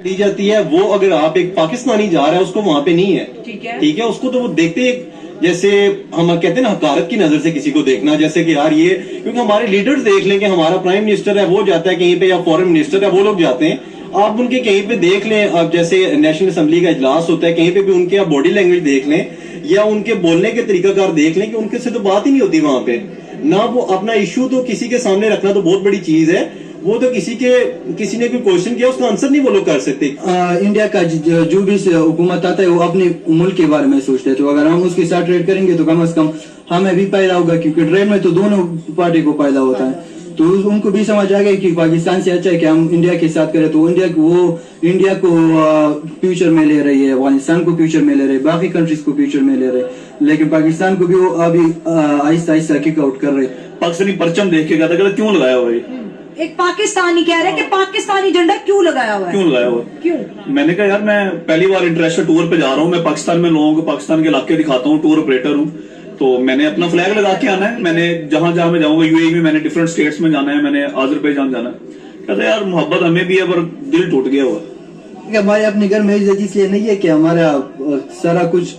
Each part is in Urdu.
دی جاتی ہے وہ اگر آپ ایک پاکستانی جا رہا ہے اس کو وہاں پہ نہیں ہے، ٹھیک ہے، اس کو تو وہ دیکھتے جیسے ہم کہتے ہیں نا حقارت کی نظر سے کسی کو دیکھنا، جیسے کہ یار یہ، کیونکہ ہمارے لیڈرز دیکھ لیں کہ ہمارا پرائم منسٹر ہے وہ جاتا ہے کہیں پہ، یا فورن منسٹر ہے وہ لوگ جاتے ہیں، آپ ان کے کہیں پہ دیکھ لیں، اب جیسے نیشنل اسمبلی کا اجلاس ہوتا ہے کہیں پہ بھی ان کے آپ باڈی لینگویج دیکھ لیں یا ان کے بولنے کے طریقہ کار دیکھ لیں کہ ان کے سے تو بات ہی نہیں ہوتی وہاں پہ، نہ وہ اپنا ایشو تو کسی کے سامنے رکھنا تو بہت بڑی چیز ہے، وہ تو کسی نے کوئی کوشچن کیا اس کا آنسر نہیں وہ لوگ کر سکتے۔ انڈیا کا جو بھی حکومت آتا ہے وہ اپنے ملک کے بارے میں سوچتے ہیں، تو اگر ہم اس کے ساتھ ٹریڈ کریں گے تو کم از کم ہمیں بھی فائدہ ہوگا، کیونکہ ٹریڈ میں تو دونوں پارٹی کو فائدہ ہوتا ہے، تو ان کو بھی سمجھ آ گئی کہ پاکستان سے اچھا ہے کہ ہم انڈیا کے ساتھ کریں، تو انڈیا کو فیوچر میں لے رہی ہے، افغانستان کو فیوچر میں لے رہے، باقی کنٹریز کو فیوچر میں لے رہے، لیکن پاکستان کو بھی وہ ابھی آہستہ آہستہ کک آؤٹ کر رہے۔ پاکستانی پرچم دیکھ کے کہتا کہ کیوں لگایا ہوا ہے؟ ایک پاکستانی کہہ رہے کہ پاکستانی جھنڈا کیوں لگایا ہوا ہے؟ کیوں لگایا ہوا؟ کیوں؟ میں نے کہا یار میں پہلی بار انٹرنیشنل ٹور پہ جا رہا ہوں، میں پاکستان میں لوگوں کو پاکستان کے علاقے دکھاتا ہوں، ٹور آپریٹر ہوں، تو میں نے اپنا فلیگ لگا کے آنا ہے، میں نے جہاں جہاں میں جاؤں گا یو اے میں، میں نے ڈفرنٹ اسٹیٹس میں جانا ہے، میں نے آذربائیجان جانا ہے، کہتا یار محبت ہمیں بھی ہے پر دل ٹوٹ گیا ہوا ہے۔ ہمارے اپنے گھر میں عزت اس لیے نہیں ہے کہ ہمارا سارا کچھ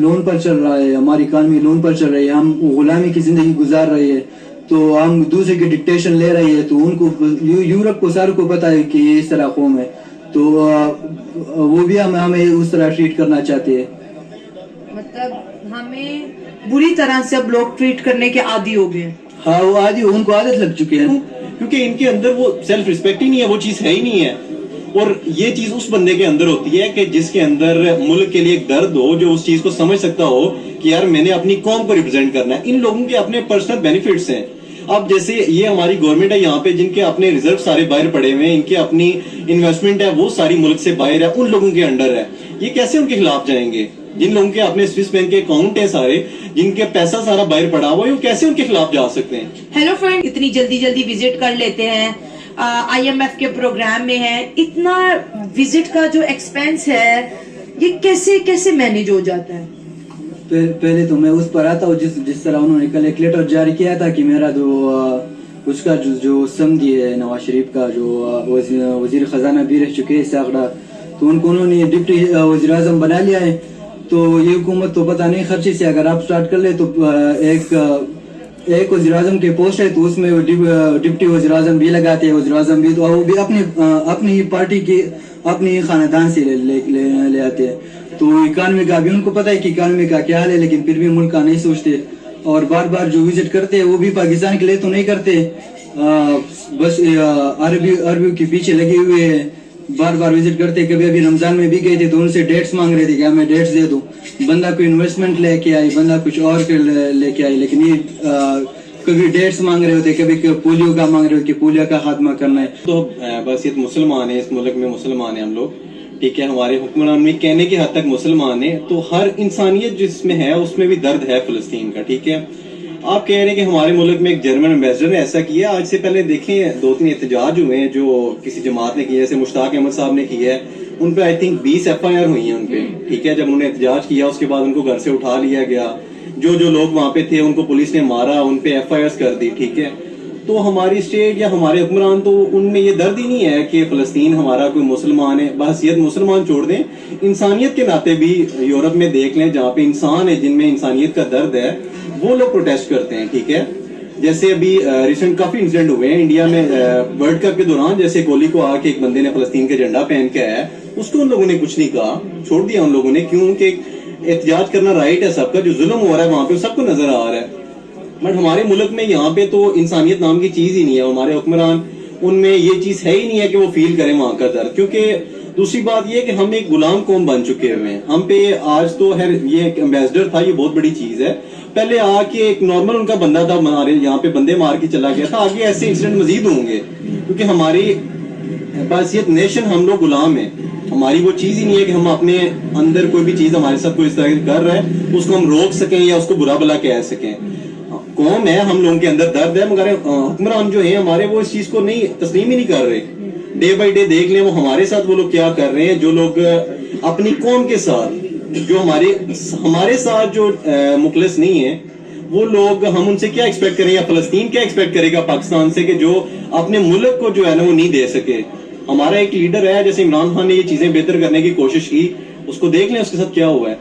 لون پر چل رہا ہے، ہماری اکانومی لون پر چل رہی ہے، ہم غلامی کی زندگی گزار رہے ہیں، تو ہم دوسرے کی ڈکٹیشن لے رہے ہیں، تو ان کو یورپ کو ساروں کو پتا ہے کہ یہ اس طرح قوم ہے، تو وہ بھی ہمیں اس طرح ٹریٹ کرنا چاہتے ہیں۔ مطلب ہمیں بری طرح سے اب لوگ ٹریٹ کرنے کے عادی ہو گئے ہیں۔ ہاں وہ عادی، ان کو عادت لگ چکی ہے، کیونکہ ان کے اندر وہ سیلف ریسپیکٹ ہی نہیں ہے، وہ چیز ہے ہی نہیں ہے، اور یہ چیز اس بندے کے اندر ہوتی ہے کہ جس کے اندر ملک کے لیے ایک درد ہو، جو اس چیز کو سمجھ سکتا ہو کہ یار میں نے اپنی قوم کو ریپرزینٹ کرنا ہے۔ ان لوگوں کے اپنے پرسنل بینیفٹس ہیں، اب جیسے یہ ہماری گورنمنٹ ہے یہاں پہ جن کے اپنے ریزرو سارے باہر پڑے ہوئے ہیں، ان کی اپنی انویسٹمنٹ ہے وہ ساری ملک سے باہر ہے، ان لوگوں کے انڈر ہے، یہ کیسے ان کے خلاف جائیں گے؟ جن لوگوں کے اپنے سوئس بینک کے اکاؤنٹ ہیں سارے، جن کے پیسہ سارا باہر پڑا ہوا ہے، وہ کیسے ان کے خلاف جا سکتے ہیں؟ ہیلو فرینڈ، اتنی جلدی جلدی وزٹ کر لیتے ہیں، آئی ایم ایف کے پروگرام میں ہے، اتنا وزٹ کا جو ایکسپینس ہے یہ کیسے مینیج ہو جاتا ہے؟ پہلے تو میں اس پر آتا ہوں جس طرح انہوں نے کل ایک لیٹر جاری کیا تھا کہ میرا اس کا جو سمدھی ہے نواز شریف کا، جو وزیر خزانہ بھی رہ چکے ہیں ساگڑا، تو ان کو انہوں نے ڈپٹی وزیر اعظم بنا لیا ہے، تو یہ حکومت تو پتہ نہیں خرچے سے اگر آپ سٹارٹ کر لیں تو ایک وزیر اعظم کی پوسٹ ہے تو اس میں ڈپٹی وزیر اعظم بھی لگاتے ہیں، وزیر اعظم بھی، تو وہ بھی اپنی پارٹی کی اپنی خاندان سے لے آتے ہیں، تو اکانومی کا بھی ان کو پتہ ہے کہ اکانومی کا کیا حال ہے، لیکن پھر بھی ملک کا نہیں سوچتے، اور بار بار جو وزٹ کرتے ہیں وہ بھی پاکستان کے لیے تو نہیں کرتے، بس عربیوں کے پیچھے لگے ہوئے ہیں، بار بار وزٹ کرتے، کبھی ابھی رمضان میں بھی گئے تھے تو ان سے ڈیٹس مانگ رہے تھے کہ ہمیں ڈیٹس دے دو، بندہ کوئی انویسٹمنٹ لے کے آئی، بندہ کچھ اور لے کے آئی، لیکن یہ کبھی ڈیٹس مانگ رہے ہوتے، کبھی پولیو کا مانگ رہے ہوتے کہ پولیو کا خاتمہ کرنا ہے۔ تو بس یہ مسلمان ہیں، اس ملک میں مسلمان ہیں ہم لوگ، ٹھیک ہے، ہمارے حکمران بھی کہنے کی حد تک مسلمان ہیں، تو ہر انسانیت جس میں ہے اس میں بھی درد ہے فلسطین کا، ٹھیک ہے۔ آپ کہہ رہے ہیں کہ ہمارے ملک میں ایک جرمن ایمبیسڈر نے ایسا کیا، آج سے پہلے دیکھیں 2-3 احتجاج ہوئے ہیں جو کسی جماعت نے کیا، جیسے مشتاق احمد صاحب نے کیا ہے، ان پہ آئی تھنک 20 FIR ہوئی ہیں ان پہ، ٹھیک ہے، جب انہوں نے احتجاج کیا اس کے بعد ان کو گھر سے اٹھا لیا گیا، جو لوگ وہاں پہ تھے ان کو پولیس نے مارا، ان پہ FIRs کر دی، ٹھیک ہے۔ تو ہماری اسٹیٹ یا ہمارے حکمران تو ان میں یہ درد ہی نہیں ہے کہ فلسطین ہمارا کوئی مسلمان ہے، بحثیت مسلمان چھوڑ دیں، انسانیت کے ناطے بھی یورپ میں دیکھ لیں جہاں پہ انسان ہے، جن میں انسانیت کا درد ہے، وہ لوگ پروٹیسٹ کرتے ہیں، ٹھیک ہے۔ جیسے ابھی ریسنٹ کافی انسیڈنٹ ہوئے ہیں انڈیا میں ورلڈ کپ کے دوران، جیسے کوہلی کو آ کے ایک بندے نے فلسطین کا جھنڈا پہن کے آیا ہے، اس کو ان لوگوں نے کچھ نہیں کہا، چھوڑ دیا ان لوگوں نے، کیوں کہ احتجاج کرنا رائٹ ہے سب کا، جو ظلم ہو رہا ہے وہاں پہ سب کو نظر آ رہا ہے، بٹ ہمارے ملک میں یہاں پہ تو انسانیت نام کی چیز ہی نہیں ہے، ہمارے حکمران ان میں یہ چیز ہے ہی نہیں ہے کہ وہ فیل کریں وہاں کا درد، کیونکہ دوسری بات یہ کہ ہم ایک غلام قوم بن چکے ہوئے ہیں، ہم پہ آج تو یہ ایک ایمبیسڈر تھا، یہ بہت بڑی چیز ہے، پہلے آ کے ایک نارمل ان کا بندہ تھا، ہمارے یہاں پہ بندے مار کے چلا گیا تھا، آگے ایسے انسیڈنٹ مزید ہوں گے، کیونکہ ہماری بحثیت نیشن ہم لوگ غلام ہیں، ہماری وہ چیز ہی نہیں ہے کہ ہم اپنے اندر کوئی بھی چیز ہمارے ساتھ کوئی اس طرح کر رہا ہے اس کو ہم روک سکیں یا اس کو برا بلا کہہ سکیں، قوم ہے، ہم لوگوں کے اندر درد ہے، مگر حکمران جو ہیں ہمارے وہ اس چیز کو نہیں تسلیم ہی نہیں کر رہے، ڈے بائی ڈے دیکھ لیں وہ ہمارے ساتھ وہ لوگ کیا کر رہے ہیں، جو لوگ اپنی قوم کے ساتھ، جو ہمارے ساتھ جو مخلص نہیں ہیں، وہ لوگ ہم ان سے کیا ایکسپیکٹ کریں، یا فلسطین کیا ایکسپیکٹ کرے گا پاکستان سے کہ جو اپنے ملک کو جو ہے نا وہ نہیں دے سکے، ہمارا ایک لیڈر ہے جیسے عمران خان نے یہ چیزیں بہتر کرنے کی کوشش کی, اس کو دیکھ لیں اس کے ساتھ کیا ہوا ہے.